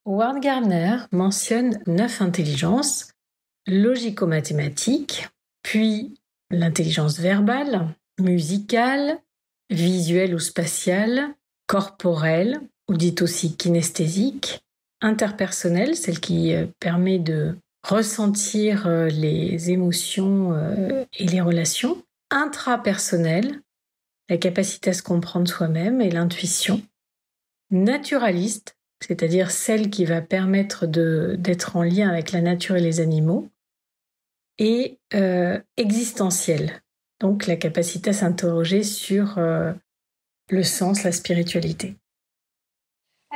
Howard Gardner mentionne 9 intelligences, logico-mathématiques, puis l'intelligence verbale, musicale, visuelle ou spatiale, corporelle, ou dite aussi kinesthésique, interpersonnelle, celle qui permet de ressentir les émotions et les relations, intrapersonnelle, la capacité à se comprendre soi-même et l'intuition, naturaliste, c'est-à-dire celle qui va permettre d'être en lien avec la nature et les animaux, et existentielle, donc la capacité à s'interroger sur le sens, la spiritualité.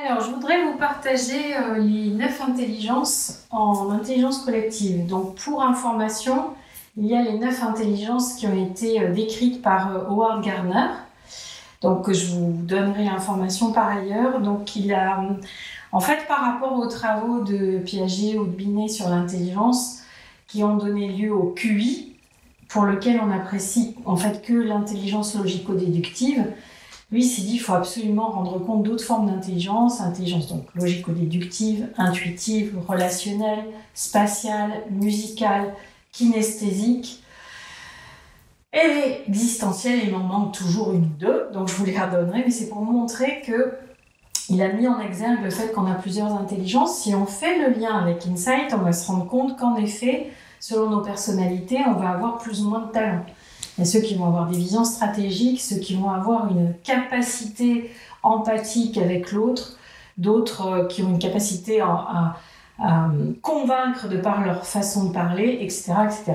Alors, je voudrais vous partager les 9 intelligences en intelligence collective. Donc, pour information, il y a les 9 intelligences qui ont été décrites par Howard Gardner. Donc, je vous donnerai l'information par ailleurs. Donc, il a, en fait, par rapport aux travaux de Piaget ou de Binet sur l'intelligence, qui ont donné lieu au QI, pour lequel on apprécie en fait que l'intelligence logico-déductive, lui s'est dit qu'il faut absolument rendre compte d'autres formes d'intelligence, intelligence donc logico-déductive, intuitive, relationnelle, spatiale, musicale, kinesthésique, et existentielle, il m'en manque toujours une ou deux, donc je vous les redonnerai, mais c'est pour vous montrer que il a mis en exergue le fait qu'on a plusieurs intelligences. Si on fait le lien avec Insight, on va se rendre compte qu'en effet, selon nos personnalités, on va avoir plus ou moins de talent. Il y a ceux qui vont avoir des visions stratégiques, ceux qui vont avoir une capacité empathique avec l'autre, d'autres qui ont une capacité à convaincre de par leur façon de parler, etc., etc.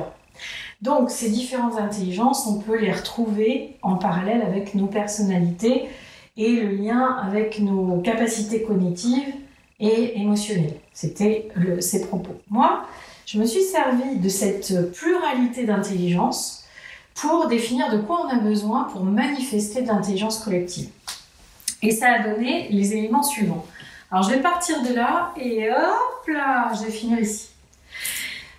Donc, ces différentes intelligences, on peut les retrouver en parallèle avec nos personnalités et le lien avec nos capacités cognitives et émotionnelles. C'était ses propos. Moi, je me suis servi de cette pluralité d'intelligence pour définir de quoi on a besoin pour manifester de l'intelligence collective. Et ça a donné les éléments suivants. Alors, je vais partir de là et hop là, je vais finir ici.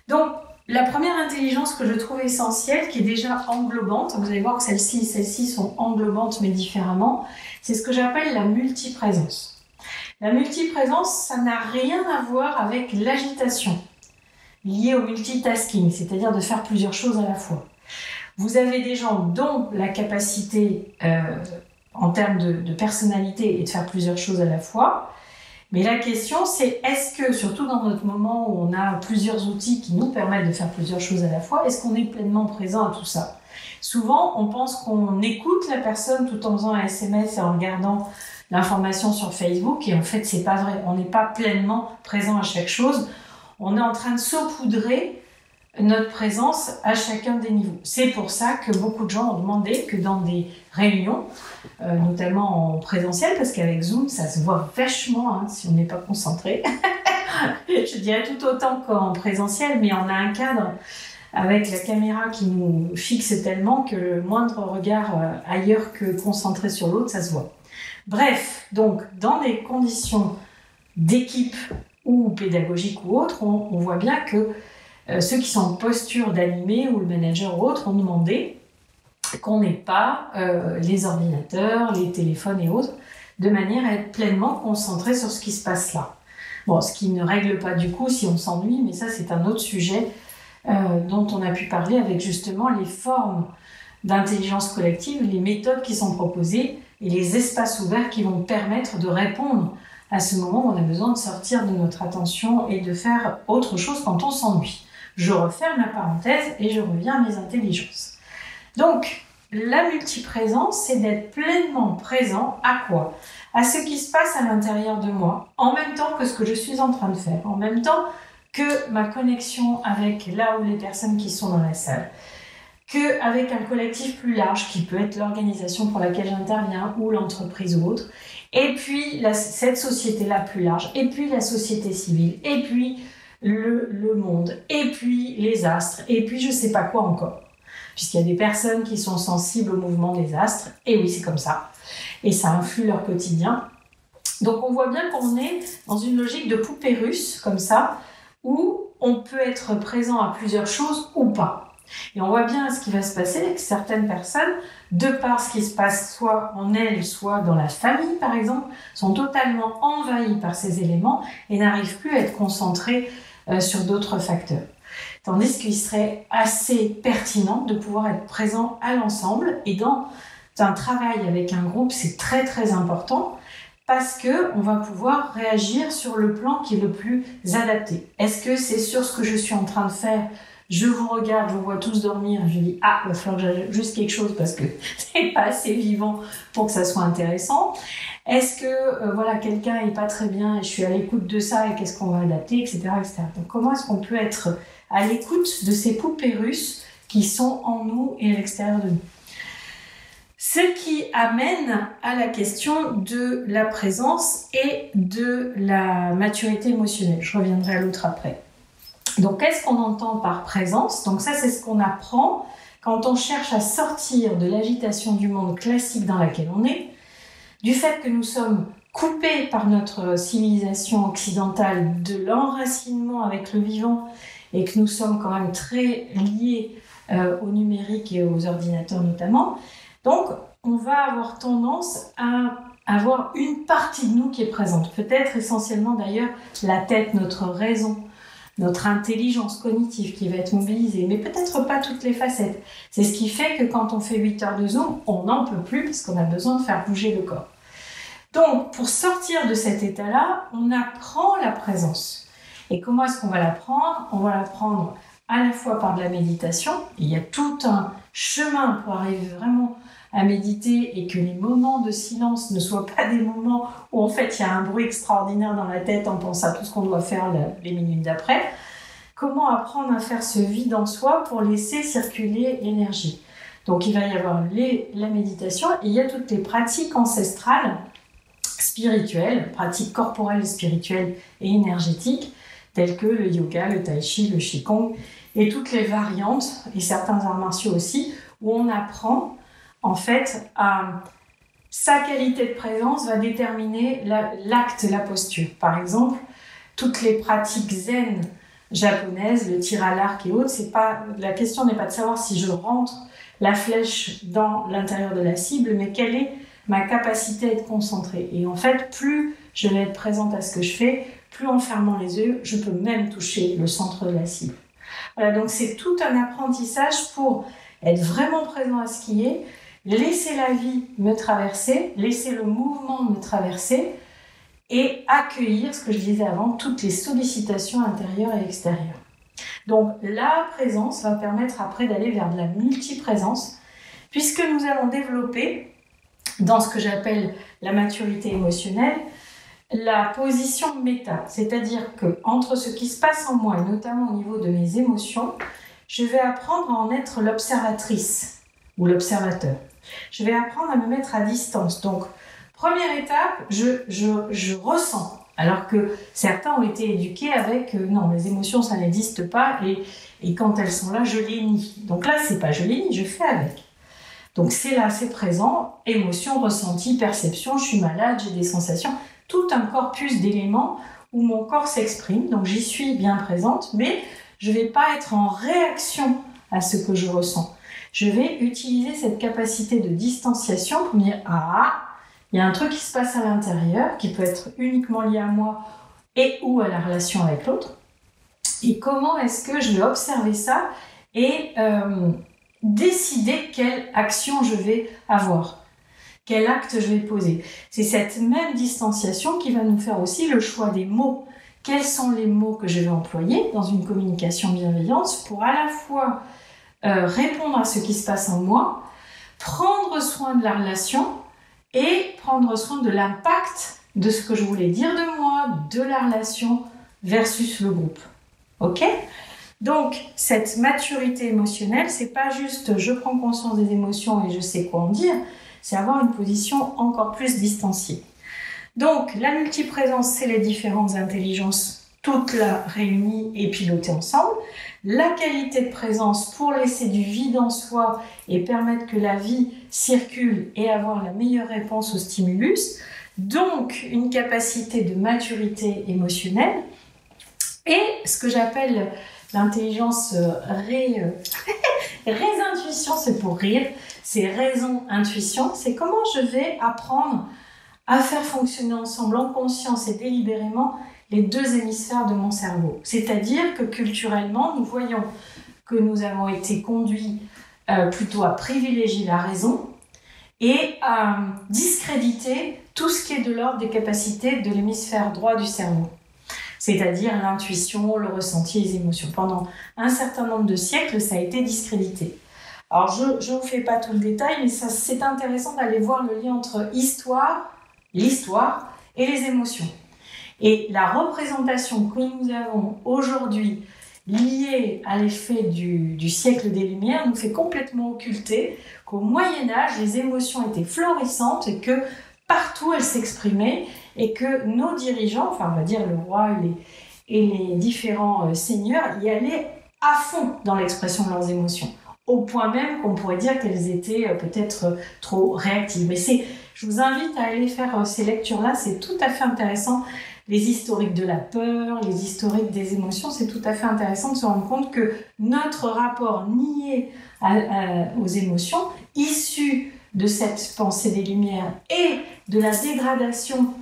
Donc, la première intelligence que je trouve essentielle, qui est déjà englobante, vous allez voir que celles-ci sont englobantes mais différemment, c'est ce que j'appelle la multiprésence. La multiprésence, ça n'a rien à voir avec l'agitation liée au multitasking, c'est-à-dire de faire plusieurs choses à la fois. Vous avez des gens dont la capacité en termes de personnalité est de faire plusieurs choses à la fois. Mais la question, c'est est-ce que, surtout dans notre moment où on a plusieurs outils qui nous permettent de faire plusieurs choses à la fois, est-ce qu'on est pleinement présent à tout ça ? Souvent, on pense qu'on écoute la personne tout en faisant un SMS et en regardant l'information sur Facebook, et en fait, c'est pas vrai. On n'est pas pleinement présent à chaque chose. On est en train de saupoudrer notre présence à chacun des niveaux. C'est pour ça que beaucoup de gens ont demandé que dans des réunions, notamment en présentiel, parce qu'avec Zoom, ça se voit vachement si on n'est pas concentré. Je dirais tout autant qu'en présentiel, mais on a un cadre avec la caméra qui nous fixe tellement que le moindre regard ailleurs que concentré sur l'autre, ça se voit. Bref, donc dans des conditions d'équipe ou pédagogiques ou autres, on voit bien que ceux qui sont en posture d'animer ou le manager ou autre ont demandé qu'on n'ait pas les ordinateurs, les téléphones et autres, de manière à être pleinement concentré sur ce qui se passe là. Bon, ce qui ne règle pas du coup si on s'ennuie, mais ça c'est un autre sujet dont on a pu parler avec justement les formes d'intelligence collective, les méthodes qui sont proposées et les espaces ouverts qui vont permettre de répondre à ce moment où on a besoin de sortir de notre attention et de faire autre chose quand on s'ennuie. Je referme la parenthèse et je reviens à mes intelligences. Donc, la multiprésence, c'est d'être pleinement présent à quoi ? À ce qui se passe à l'intérieur de moi, en même temps que ce que je suis en train de faire, en même temps que ma connexion avec là où les personnes qui sont dans la salle, qu'avec un collectif plus large qui peut être l'organisation pour laquelle j'interviens ou l'entreprise ou autre, et puis cette société-là plus large, et puis la société civile, et puis le monde, et puis les astres, et puis je sais pas quoi encore. Puisqu'il y a des personnes qui sont sensibles au mouvement des astres, et oui, c'est comme ça, et ça influe leur quotidien. Donc on voit bien qu'on est dans une logique de poupée russe, comme ça, où on peut être présent à plusieurs choses ou pas. Et on voit bien ce qui va se passer avec certaines personnes, de par ce qui se passe soit en elles, soit dans la famille par exemple, sont totalement envahies par ces éléments et n'arrivent plus à être concentrées sur d'autres facteurs. Tandis qu'il serait assez pertinent de pouvoir être présent à l'ensemble, et dans un travail avec un groupe, c'est très très important parce qu'on va pouvoir réagir sur le plan qui est le plus adapté. Est-ce que c'est sur ce que je suis en train de faire? Je vous regarde, je vous vois tous dormir, je dis ah, il va falloir que j'ajoute juste quelque chose parce que c'est pas assez vivant pour que ça soit intéressant. Est-ce que voilà, quelqu'un est pas très bien et je suis à l'écoute de ça et qu'est-ce qu'on va adapter, etc., etc. Donc comment est-ce qu'on peut être à l'écoute de ces poupées russes qui sont en nous et à l'extérieur de nous? Ce qui amène à la question de la présence et de la maturité émotionnelle. Je reviendrai à l'autre après. Donc, qu'est-ce qu'on entend par présence? Donc ça, c'est ce qu'on apprend quand on cherche à sortir de l'agitation du monde classique dans laquelle on est, du fait que nous sommes coupés par notre civilisation occidentale de l'enracinement avec le vivant et que nous sommes quand même très liés au numérique et aux ordinateurs notamment. Donc, on va avoir tendance à avoir une partie de nous qui est présente. Peut-être essentiellement d'ailleurs la tête, notre raison, notre intelligence cognitive qui va être mobilisée, mais peut-être pas toutes les facettes. C'est ce qui fait que quand on fait 8 heures de Zoom, on n'en peut plus parce qu'on a besoin de faire bouger le corps. Donc, pour sortir de cet état-là, on apprend la présence. Et comment est-ce qu'on va l'apprendre? On va l'apprendre à la fois par de la méditation. Il y a tout un chemin pour arriver vraiment à méditer et que les moments de silence ne soient pas des moments où en fait il y a un bruit extraordinaire dans la tête, on pense à tout ce qu'on doit faire les minutes d'après. Comment apprendre à faire ce vide en soi pour laisser circuler l'énergie? Donc il va y avoir la méditation et il y a toutes les pratiques ancestrales, spirituelles, pratiques corporelles, spirituelles et énergétiques, telles que le yoga, le tai chi, le qigong et toutes les variantes, et certains arts martiaux aussi, où on apprend en fait, sa qualité de présence va déterminer l'acte, la posture. Par exemple, toutes les pratiques zen japonaises, le tir à l'arc et autres, la question n'est pas de savoir si je rentre la flèche dans l'intérieur de la cible, mais quelle est ma capacité à être concentrée. Et en fait, plus je vais être présente à ce que je fais, plus en fermant les yeux, je peux même toucher le centre de la cible. Voilà, donc c'est tout un apprentissage pour être vraiment présent à ce qui est, laisser la vie me traverser, laisser le mouvement me traverser et accueillir, ce que je disais avant, toutes les sollicitations intérieures et extérieures. Donc la présence va permettre après d'aller vers de la multiprésence, puisque nous allons développer, dans ce que j'appelle la maturité émotionnelle, la position méta, c'est-à-dire que entre ce qui se passe en moi, et notamment au niveau de mes émotions, je vais apprendre à en être l'observatrice ou l'observateur. Je vais apprendre à me mettre à distance. Donc, première étape, je ressens. Alors que certains ont été éduqués avec non, les émotions, ça n'existe pas et quand elles sont là, je les nie. Donc là, c'est pas je les nie, je fais avec. Donc c'est là, c'est présent, émotion, ressenti, perception, je suis malade, j'ai des sensations, tout un corpus d'éléments où mon corps s'exprime. Donc j'y suis bien présente, mais je vais pas être en réaction à ce que je ressens. Je vais utiliser cette capacité de distanciation pour me dire « Ah, il y a un truc qui se passe à l'intérieur, qui peut être uniquement lié à moi et ou à la relation avec l'autre. Et comment est-ce que je vais observer ça et décider quelle action je vais avoir, quel acte je vais poser. » C'est cette même distanciation qui va nous faire aussi le choix des mots. Quels sont les mots que je vais employer dans une communication bienveillante pour à la fois répondre à ce qui se passe en moi, prendre soin de la relation et prendre soin de l'impact de ce que je voulais dire de moi, de la relation versus le groupe. Ok ? Donc, cette maturité émotionnelle, c'est pas juste je prends conscience des émotions et je sais quoi en dire, c'est avoir une position encore plus distanciée. Donc, la multiprésence, c'est les différentes intelligences toutes là réunies et pilotées ensemble. La qualité de présence pour laisser du vide en soi et permettre que la vie circule et avoir la meilleure réponse au stimulus. Donc, une capacité de maturité émotionnelle et ce que j'appelle l'intelligence Résintuition, c'est pour rire. C'est raison, intuition. C'est comment je vais apprendre à faire fonctionner ensemble, en conscience et délibérément, les deux hémisphères de mon cerveau. C'est-à-dire que culturellement, nous voyons que nous avons été conduits plutôt à privilégier la raison et à discréditer tout ce qui est de l'ordre des capacités de l'hémisphère droit du cerveau. C'est-à-dire l'intuition, le ressenti, les émotions. Pendant un certain nombre de siècles, ça a été discrédité. Alors, je ne vous fais pas tout le détail, mais c'est intéressant d'aller voir le lien entre l'histoire et les émotions. Et la représentation que nous avons aujourd'hui liée à l'effet du siècle des Lumières nous fait complètement occulter qu'au Moyen-Âge, les émotions étaient florissantes et que partout elles s'exprimaient et que nos dirigeants, enfin on va dire le roi et les différents seigneurs, y allaient à fond dans l'expression de leurs émotions. Au point même qu'on pourrait dire qu'elles étaient peut-être trop réactives. Mais je vous invite à aller faire ces lectures-là, c'est tout à fait intéressant. Les historiques de la peur, les historiques des émotions, c'est tout à fait intéressant de se rendre compte que notre rapport nié aux émotions, issu de cette pensée des Lumières et de la dégradation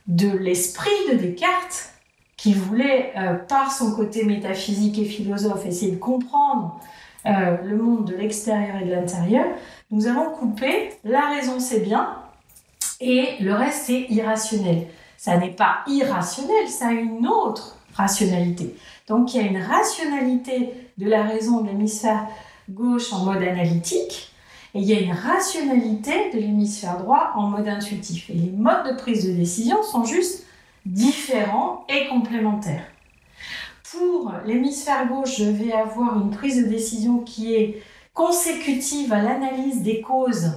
de l'esprit de Descartes, qui voulait, par son côté métaphysique et philosophe, essayer de comprendre le monde de l'extérieur et de l'intérieur, nous avons coupé la raison c'est bien et le reste c'est irrationnel. Ça n'est pas irrationnel, ça a une autre rationalité. Donc il y a une rationalité de la raison de l'hémisphère gauche en mode analytique et il y a une rationalité de l'hémisphère droit en mode intuitif. Et les modes de prise de décision sont juste différents et complémentaires. Pour l'hémisphère gauche, je vais avoir une prise de décision qui est consécutive à l'analyse des causes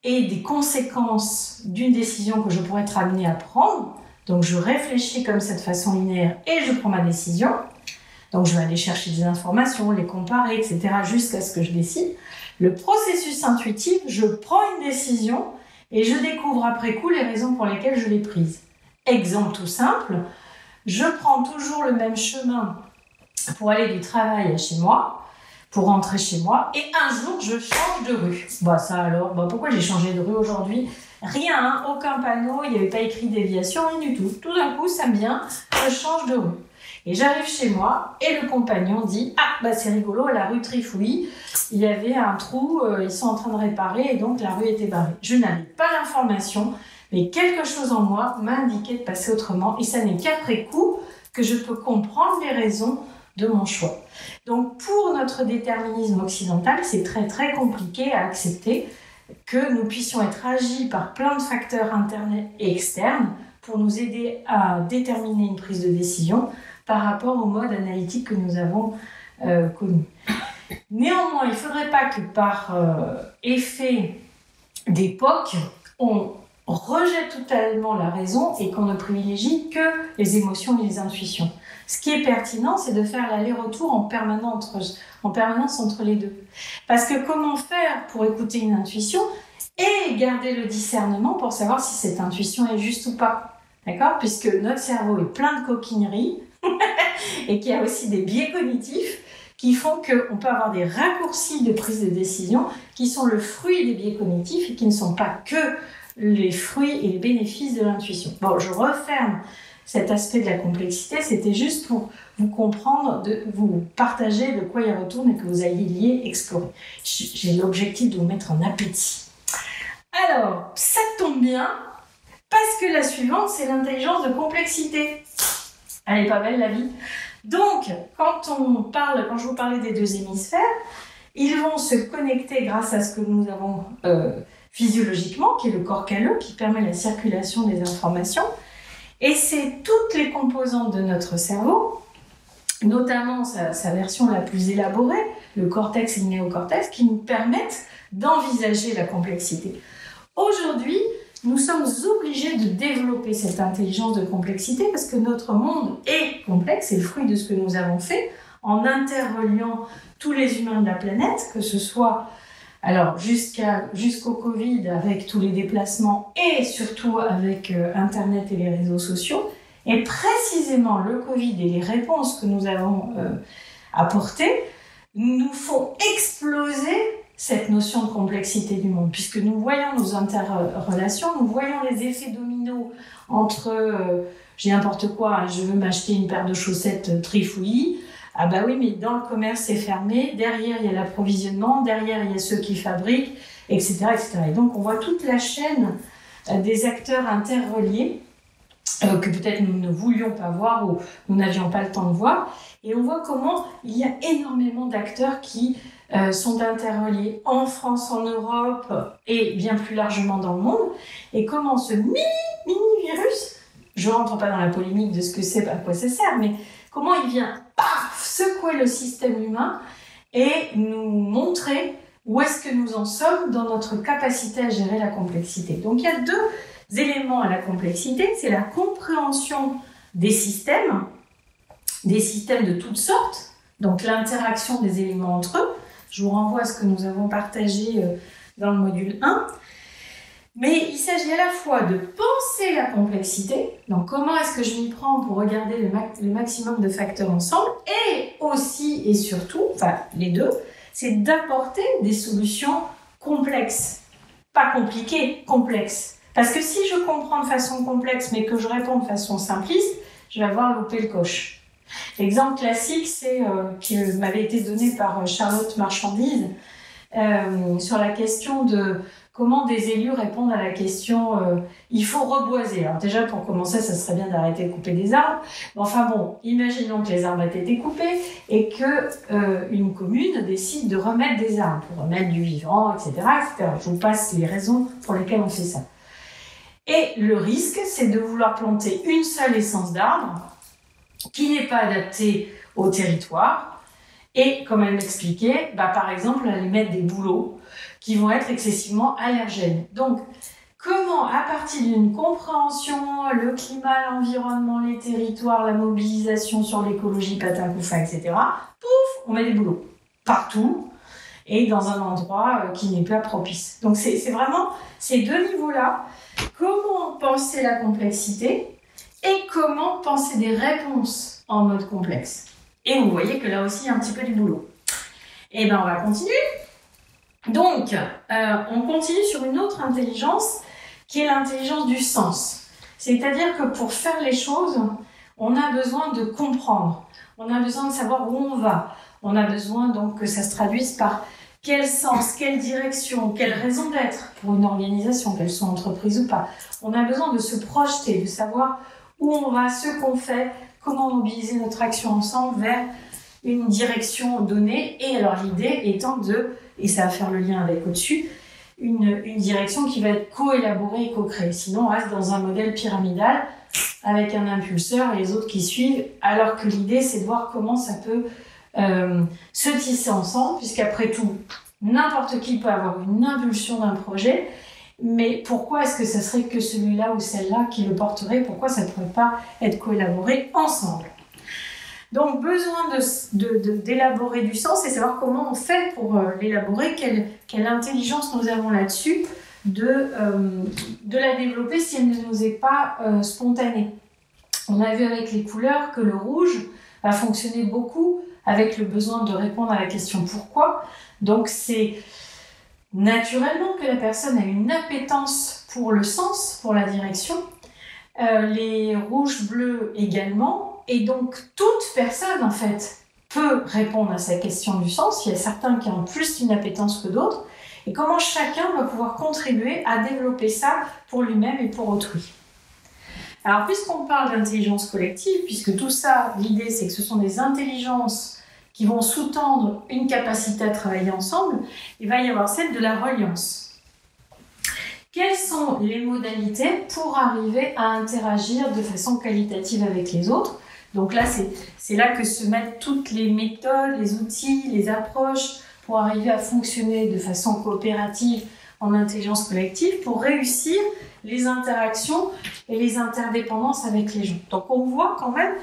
et des conséquences d'une décision que je pourrais être amenée à prendre. Donc je réfléchis comme ça de façon linéaire et je prends ma décision. Donc je vais aller chercher des informations, les comparer, etc. jusqu'à ce que je décide. Le processus intuitif, je prends une décision et je découvre après coup les raisons pour lesquelles je l'ai prise. Exemple tout simple, je prends toujours le même chemin pour aller du travail à chez moi, pour rentrer chez moi, et un jour, je change de rue. Ça alors, pourquoi j'ai changé de rue aujourd'hui ? Rien, hein, aucun panneau, il n'y avait pas écrit déviation, rien du tout. Tout d'un coup, ça me vient, je change de rue. Et j'arrive chez moi, et le compagnon dit « Ah, c'est rigolo, la rue Trifouille, il y avait un trou, ils sont en train de réparer, et donc la rue était barrée. » Je n'avais pas l'information, mais quelque chose en moi m'a indiqué de passer autrement, et ça n'est qu'après coup que je peux comprendre les raisons de mon choix. Donc pour notre déterminisme occidental, c'est très très compliqué à accepter que nous puissions être agis par plein de facteurs internes et externes pour nous aider à déterminer une prise de décision par rapport au mode analytique que nous avons connu. Néanmoins, il ne faudrait pas que par effet d'époque, on rejette totalement la raison et qu'on ne privilégie que les émotions et les intuitions. Ce qui est pertinent, c'est de faire l'aller-retour en permanence entre les deux. Parce que comment faire pour écouter une intuition et garder le discernement pour savoir si cette intuition est juste ou pas ? D'accord ? Puisque notre cerveau est plein de coquineries et qu'il y a aussi des biais cognitifs qui font qu'on peut avoir des raccourcis de prise de décision qui sont le fruit des biais cognitifs et qui ne sont pas que les fruits et les bénéfices de l'intuition. Bon, je referme cet aspect de la complexité, c'était juste pour vous comprendre, vous partager de quoi il retourne et que vous alliez explorer. J'ai l'objectif de vous mettre en appétit. Alors, ça tombe bien, parce que la suivante, c'est l'intelligence de complexité. Elle est pas belle, la vie. Donc, quand je vous parlais des deux hémisphères, ils vont se connecter grâce à ce que nous avons physiologiquement, qui est le corps calleux, qui permet la circulation des informations. Et c'est toutes les composantes de notre cerveau, notamment sa version la plus élaborée, le cortex et le néocortex, qui nous permettent d'envisager la complexité. Aujourd'hui, nous sommes obligés de développer cette intelligence de complexité parce que notre monde est complexe, c'est le fruit de ce que nous avons fait en interreliant tous les humains de la planète, que ce soit jusqu'au Covid avec tous les déplacements et surtout avec Internet et les réseaux sociaux. Et précisément le Covid et les réponses que nous avons apportées nous font exploser cette notion de complexité du monde, puisque nous voyons nos interrelations, nous voyons les effets dominos entre, j'ai n'importe quoi, je veux m'acheter une paire de chaussettes trifouillis, ah bah oui, mais dans le commerce c'est fermé, derrière il y a l'approvisionnement, derrière il y a ceux qui fabriquent, etc., etc. Et donc on voit toute la chaîne des acteurs interreliés, que peut-être nous ne voulions pas voir ou nous n'avions pas le temps de voir, et on voit comment il y a énormément d'acteurs qui sont interreliés en France, en Europe et bien plus largement dans le monde, et comment ce mini virus, je ne rentre pas dans la polémique de ce que c'est, à quoi ça sert, mais comment il vient secouer le système humain et nous montrer où est-ce que nous en sommes dans notre capacité à gérer la complexité. Donc il y a deux éléments à la complexité, c'est la compréhension des systèmes de toutes sortes, donc l'interaction des éléments entre eux. Je vous renvoie à ce que nous avons partagé dans le module 1. Mais il s'agit à la fois de penser la complexité, donc comment est-ce que je m'y prends pour regarder le maximum de facteurs ensemble, et aussi et surtout, enfin les deux, c'est d'apporter des solutions complexes, pas compliquées, complexes. Parce que si je comprends de façon complexe mais que je réponds de façon simpliste, je vais avoir loupé le coche. L'exemple classique, c'est qui m'avait été donné par Charlotte Marchandise sur la question de comment des élus répondent à la question il faut reboiser. Alors déjà, pour commencer, ça serait bien d'arrêter de couper des arbres. Mais enfin bon, imaginons que les arbres aient été coupés et que une commune décide de remettre des arbres, pour remettre du vivant, etc., etc. Je vous passe les raisons pour lesquelles on fait ça. Et le risque, c'est de vouloir planter une seule essence d'arbre qui n'est pas adaptée au territoire. Et comme elle m'expliquait, par exemple, aller mettre des bouleaux qui vont être excessivement allergènes. Donc, comment, à partir d'une compréhension, le climat, l'environnement, les territoires, la mobilisation sur l'écologie, patin, couffin, etc., pouf, on met des bouleaux partout et dans un endroit qui n'est pas propice. Donc, c'est vraiment ces deux niveaux-là. Comment penser la complexité et comment penser des réponses en mode complexe. Et vous voyez que là aussi, il y a un petit peu du boulot. Et on va continuer. Donc, on continue sur une autre intelligence qui est l'intelligence du sens. C'est-à-dire que pour faire les choses, on a besoin de comprendre. On a besoin de savoir où on va. On a besoin donc que ça se traduise par quel sens, quelle direction, quelle raison d'être pour une organisation, qu'elle soit entreprise ou pas. On a besoin de se projeter, de savoir où on va, ce qu'on fait, comment mobiliser notre action ensemble vers une direction donnée. Et alors l'idée étant et ça va faire le lien avec au-dessus, une direction qui va être co-élaborée et co-créée. Sinon on reste dans un modèle pyramidal avec un impulseur et les autres qui suivent, alors que l'idée c'est de voir comment ça peut se tisser ensemble, puisqu'après tout, n'importe qui peut avoir une impulsion d'un projet. Mais pourquoi est-ce que ça serait que celui-là ou celle-là qui le porterait? Pourquoi ça ne pourrait pas être coélaboré ensemble? Donc, besoin d'élaborer du sens et savoir comment on fait pour l'élaborer, quelle intelligence nous avons là-dessus, de la développer si elle ne nous est pas spontanée. On a vu avec les couleurs que le rouge va fonctionner beaucoup avec le besoin de répondre à la question pourquoi. Donc, c'est naturellement que la personne a une appétence pour le sens, pour la direction, les rouges bleus également, et donc toute personne en fait peut répondre à sa question du sens. Il y a certains qui ont plus une appétence que d'autres, et comment chacun va pouvoir contribuer à développer ça pour lui-même et pour autrui. Alors puisqu'on parle d'intelligence collective, puisque tout ça, l'idée c'est que ce sont des intelligences qui vont sous-tendre une capacité à travailler ensemble, il va y avoir celle de la reliance. Quelles sont les modalités pour arriver à interagir de façon qualitative avec les autres? Donc là, c'est là que se mettent toutes les méthodes, les outils, les approches pour arriver à fonctionner de façon coopérative en intelligence collective pour réussir les interactions et les interdépendances avec les gens. Donc on voit quand même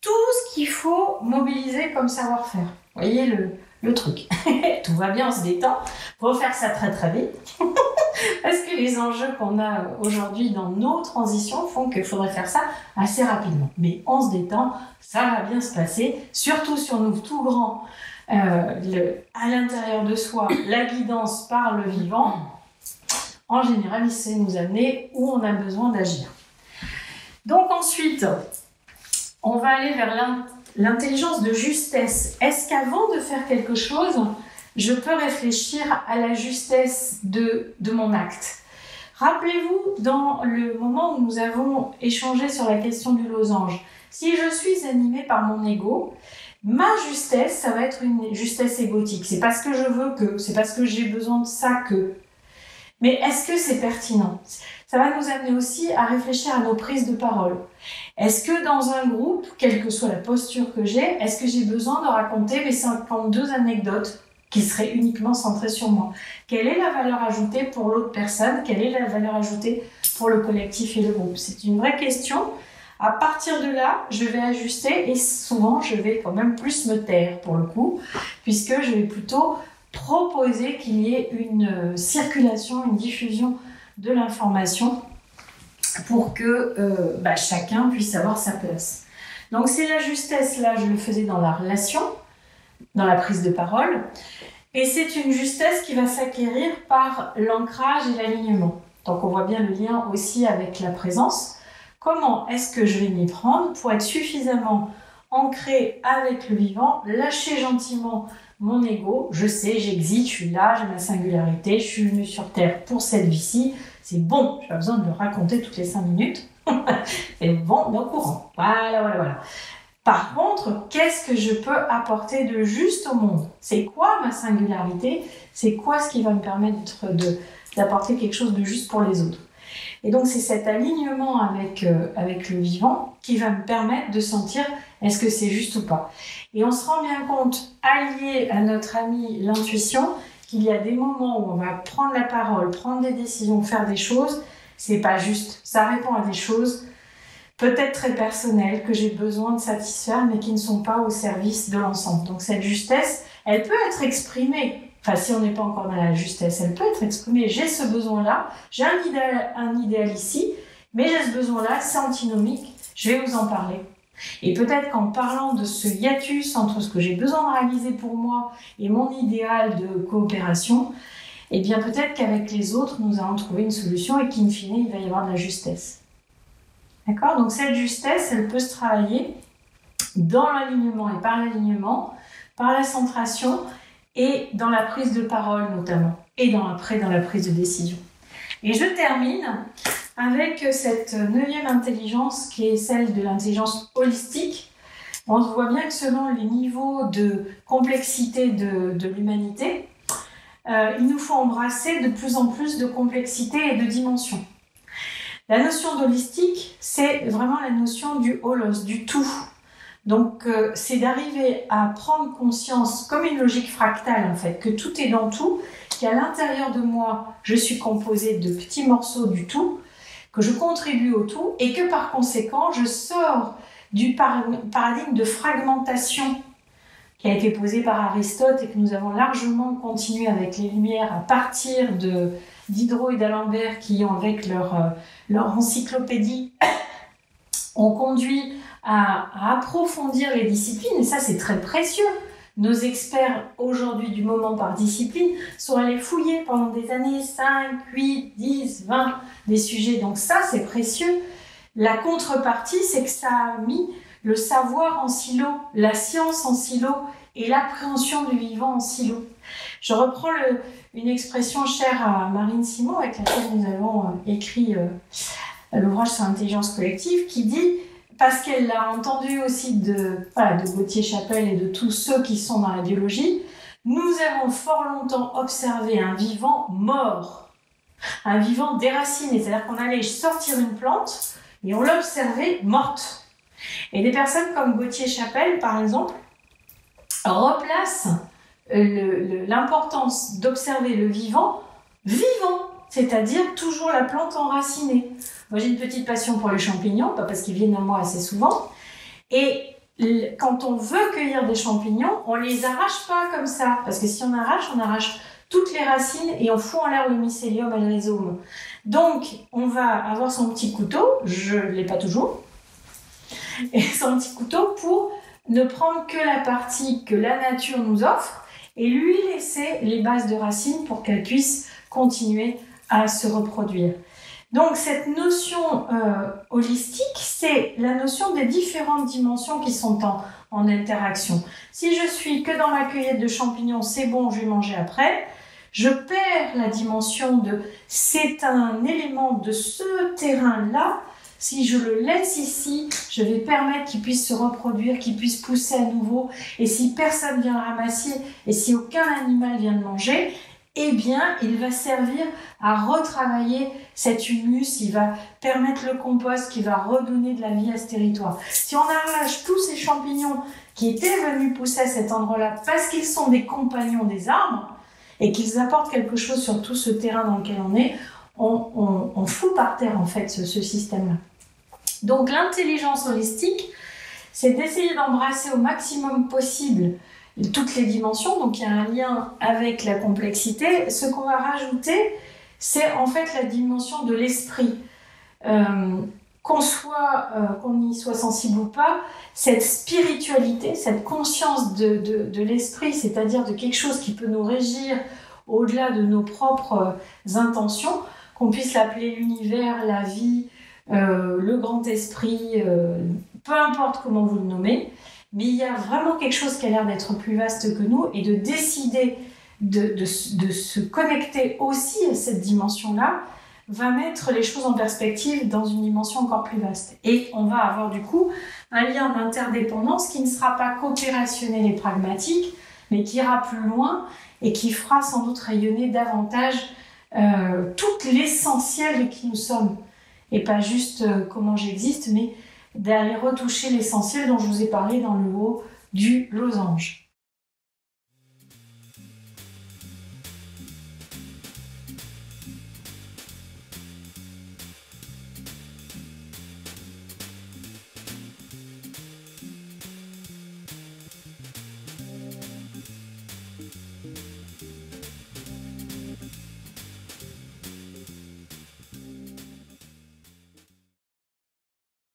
tout ce qu'il faut mobiliser comme savoir-faire. Vous voyez le truc. Tout va bien, on se détend. Il faut faire ça très très vite. Parce que les enjeux qu'on a aujourd'hui dans nos transitions font qu'il faudrait faire ça assez rapidement. Mais on se détend, ça va bien se passer. Surtout si on ouvre tout grand à l'intérieur de soi, la guidance par le vivant, en général, il sait nous amener où on a besoin d'agir. Donc ensuite, on va aller vers l'intelligence de justesse. Est-ce qu'avant de faire quelque chose, je peux réfléchir à la justesse de mon acte? Rappelez-vous, dans le moment où nous avons échangé sur la question du losange, si je suis animée par mon ego, ma justesse, ça va être une justesse égotique. C'est parce que je veux que, c'est parce que j'ai besoin de ça que. Mais est-ce que c'est pertinent? Ça va nous amener aussi à réfléchir à nos prises de parole. Est-ce que dans un groupe, quelle que soit la posture que j'ai, est-ce que j'ai besoin de raconter mes 52 anecdotes qui seraient uniquement centrées sur moi? Quelle est la valeur ajoutée pour l'autre personne? Quelle est la valeur ajoutée pour le collectif et le groupe? C'est une vraie question. À partir de là, je vais ajuster et souvent, je vais quand même plus me taire pour le coup, puisque je vais plutôt proposer qu'il y ait une circulation, une diffusion de l'information pour que chacun puisse avoir sa place. Donc c'est la justesse, là je le faisais dans la relation, dans la prise de parole, et c'est une justesse qui va s'acquérir par l'ancrage et l'alignement. Donc on voit bien le lien aussi avec la présence. Comment est-ce que je vais m'y prendre pour être suffisamment ancré avec le vivant, lâcher gentiment mon ego, je sais, j'existe, je suis là, j'ai ma singularité, je suis venue sur Terre pour cette vie-ci, c'est bon, j'ai pas besoin de le raconter toutes les 5 minutes, et bon, au courant, voilà. Par contre, qu'est-ce que je peux apporter de juste au monde? C'est quoi ma singularité? C'est quoi ce qui va me permettre d'apporter quelque chose de juste pour les autres? Et donc c'est cet alignement avec le vivant qui va me permettre de sentir est-ce que c'est juste ou pas. Et on se rend bien compte, allié à notre ami l'intuition, qu'il y a des moments où on va prendre la parole, prendre des décisions, faire des choses, c'est pas juste. Ça répond à des choses peut-être très personnelles que j'ai besoin de satisfaire mais qui ne sont pas au service de l'ensemble. Donc cette justesse, elle peut être exprimée. Enfin, si on n'est pas encore dans la justesse, elle peut être exprimée. J'ai ce besoin-là, j'ai un idéal ici, mais j'ai ce besoin-là, c'est antinomique, je vais vous en parler. Et peut-être qu'en parlant de ce hiatus entre ce que j'ai besoin de réaliser pour moi et mon idéal de coopération, eh bien peut-être qu'avec les autres, nous allons trouver une solution et qu'in fine, il va y avoir de la justesse. D'accord? Donc cette justesse, elle peut se travailler dans l'alignement et par l'alignement, par la centration, et dans la prise de parole notamment, et après dans la prise de décision. Et je termine avec cette 9e intelligence qui est celle de l'intelligence holistique. On voit bien que selon les niveaux de complexité de l'humanité, il nous faut embrasser de plus en plus de complexité et de dimensions. La notion d'holistique, c'est vraiment la notion du holos, du tout. Donc, c'est d'arriver à prendre conscience, comme une logique fractale en fait, que tout est dans tout, qu'à l'intérieur de moi, je suis composée de petits morceaux du tout, que je contribue au tout, et que par conséquent, je sors du paradigme de fragmentation qui a été posé par Aristote et que nous avons largement continué avec les Lumières à partir Diderot et d'Alembert qui, avec leur encyclopédie, ont conduit à approfondir les disciplines, et ça c'est très précieux. Nos experts aujourd'hui du moment par discipline sont allés fouiller pendant des années 5, 8, 10, 20 des sujets, donc ça c'est précieux. La contrepartie, c'est que ça a mis le savoir en silo, la science en silo et l'appréhension du vivant en silo. Je reprends une expression chère à Marine Simon, avec laquelle nous avons écrit l'ouvrage sur l'intelligence collective, qui dit, parce qu'elle l'a entendu aussi de Gauthier-Chapelle et de tous ceux qui sont dans la biologie, nous avons fort longtemps observé un vivant mort, un vivant déraciné, c'est-à-dire qu'on allait sortir une plante et on l'observait morte. Et des personnes comme Gauthier-Chapelle, par exemple, replacent l'importance d'observer le vivant, c'est-à-dire toujours la plante enracinée. Moi, j'ai une petite passion pour les champignons, pas parce qu'ils viennent à moi assez souvent. Et quand on veut cueillir des champignons, on les arrache pas comme ça. Parce que si on arrache toutes les racines et on fout en l'air le mycélium et le rhizome. Donc, on va avoir son petit couteau, je ne l'ai pas toujours, et son petit couteau pour ne prendre que la partie que la nature nous offre et lui laisser les bases de racines pour qu'elle puisse continuer à se reproduire. Donc cette notion holistique, c'est la notion des différentes dimensions qui sont en interaction. Si je suis que dans ma cueillette de champignons, c'est bon, je vais manger après. Je perds la dimension de c'est un élément de ce terrain-là. Si je le laisse ici, je vais permettre qu'il puisse se reproduire, qu'il puisse pousser à nouveau. Et si personne vient le ramasser et si aucun animal vient le manger, eh bien, il va servir à retravailler cet humus, il va permettre le compost qui va redonner de la vie à ce territoire. Si on arrache tous ces champignons qui étaient venus pousser à cet endroit-là parce qu'ils sont des compagnons des arbres et qu'ils apportent quelque chose sur tout ce terrain dans lequel on est, on fout par terre en fait ce système-là. Donc l'intelligence holistique, c'est d'essayer d'embrasser au maximum possible toutes les dimensions, donc il y a un lien avec la complexité. Ce qu'on va rajouter, c'est en fait la dimension de l'esprit. Qu'on y soit sensible ou pas, cette spiritualité, cette conscience de l'esprit, c'est-à-dire de quelque chose qui peut nous régir au-delà de nos propres intentions, qu'on puisse l'appeler l'univers, la vie, le grand esprit, peu importe comment vous le nommez, mais il y a vraiment quelque chose qui a l'air d'être plus vaste que nous et de décider de se connecter aussi à cette dimension-là va mettre les choses en perspective dans une dimension encore plus vaste. Et on va avoir du coup un lien d'interdépendance qui ne sera pas qu'opérationnel et pragmatique, mais qui ira plus loin et qui fera sans doute rayonner davantage tout l'essentiel de qui nous sommes. Et pas juste comment j'existe, mais d'aller retoucher l'essentiel dont je vous ai parlé dans le haut du losange.